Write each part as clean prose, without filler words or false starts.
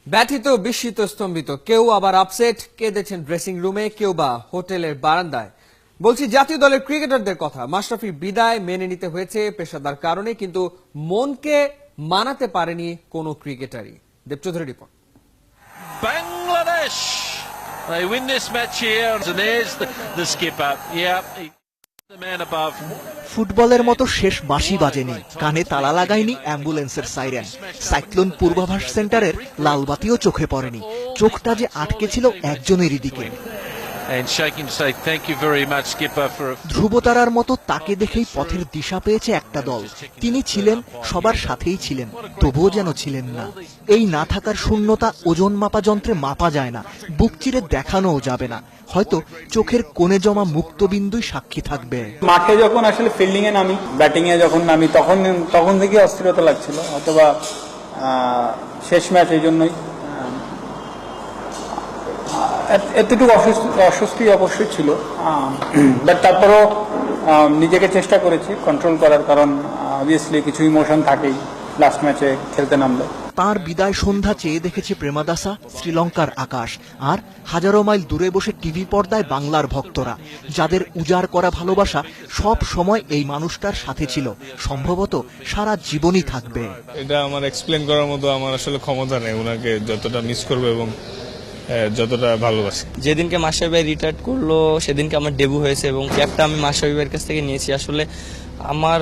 ব্যথিত, বিস্মিত, স্তম্ভিত, কেউ আবার আপসেট, কেঁদেছেন ড্রেসিং রুমে, কেউ বা হোটেলের বারান্দায়। বলছি জাতীয় দলের ক্রিকেটারদের কথা। মাশরাফির বিদায় মেনে নিতে হয়েছে পেশাদার কারণে, কিন্তু মনকে মানাতে পারেনি কোনো ক্রিকেটারই। দেবচৌধুরী report. Bangladesh, they win this match here, and there's the skipper. Yeah, the man above. ফুটবলের মতো শেষ বাঁশি বাজেনি, কানে তালা লাগায়নি অ্যাম্বুলেন্সের সাইরেন, সাইক্লোন পূর্বাভাস সেন্টারের লালবাতিও চোখে পড়েনি। চোখটা যে আটকে ছিল একজনেরই দিকে। And shaking to say thank you very much, skipper, for ধ্রুবতারার মতো তাকে দেখেই পথের দিশা পেয়েছে একটা দল। তিনি ছিলেন, সবার সাথেই ছিলেন, তবুও যেন ছিলেন না। এই না থাকার শূন্যতা ওজন মাপা যন্ত্রে মাপা যায় না, বুক চিরে দেখানোও যাবে না। হয়তো চোখের কোণে জমা মুক্তবিন্দুই সাক্ষী থাকবে। মাঠে যখন আসলে ফিল্ডিং এ নামি, ব্যাটিং এ যখন নামি, তখন থেকে অস্থিরতা লাগছিল, অথবা শেষ ম্যাচ এই জন্যই এতটুকু অস্বস্তি অবশ্যই ছিল। বাট তারপরও নিজেকে চেষ্টা করেছি কন্ট্রোল করার, কারণ অবভিয়াসলি কিছু ইমোশন থাকেই লাস্ট ম্যাচে খেলতে নামলে। তার বিদায় সন্ধ্যা চেয়ে দেখেছে প্রেমাদাসা, শ্রীলঙ্কার আকাশ, আর হাজারো মাইল দূরে বসে টিভি পর্দায় বাংলার ভক্তরা, যাদের উজাড় করা ভালোবাসা সব সময় এই মানুষটার সাথে ছিল, সম্ভবত সারা জীবনই থাকবে। এটা আমার এক্সপ্লেন করার মতো আমার আসলে ক্ষমতা নেই, ওনাকে যতটা মিস করবো এবং যতটা ভালোবাসি। যেদিনকে মাশরাফি ভাই রিটায়ার করলো সেদিনকে আমার ডেবু হয়েছে, এবং ক্যাপটা আমি মাশরাফি ভাইয়ের কাছ থেকে নিয়েছি। আসলে আমার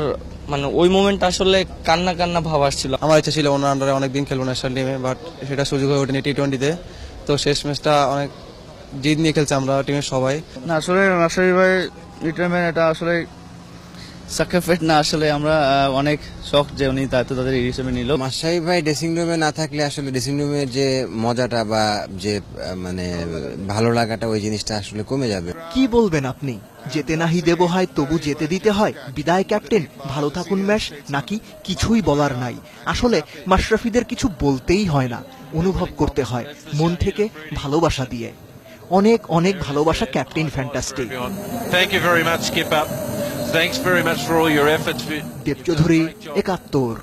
ওই মোমেন্ট আসলে কান্না কান্না ভাব আসছিল। আমার ইচ্ছা ছিল ওনার আন্ডারে অনেকদিন খেলবো ন্যাশনাল টিমে, বাট সেটা সুযোগ হয়ে ওঠেনি টি-20-তে। তো শেষ ম্যাচটা অনেক জিদ নিয়ে খেলছে আমরা টিমের সবাই। না আসলে মাশরাফি ভাই রিটায়ারমেন্ট এটা আসলে সাকসেসফুল না, আসলে আমরা অনেক শখ যে উনি দায়িত্ব তাদের হিসেবে নিল। মাশরাফি ভাই ড্রেসিং রুমে না থাকলে আসলে ড্রেসিং রুমের যে মজাটা বা যে ভালো লাগাটা, ওই জিনিসটা আসলে কমে যাবে। কি বলবেন আপনি? যেতে নাহি দেব হয় তবু যেতে দিতে হয়। বিদায় ক্যাপ্টেন, ভালো থাকুন ম্যাশ, নাকি কিছুই বলার নাই? আসলে মাশরাফিদের কিছু বলতেই হয় না, অনুভব করতে হয় মন থেকে, ভালোবাসা দিয়ে। অনেক অনেক ভালোবাসা captain fantastic. Thank you very much, skipper. Thanks very much for all your efforts. দেবচৌধুরী, ৭১।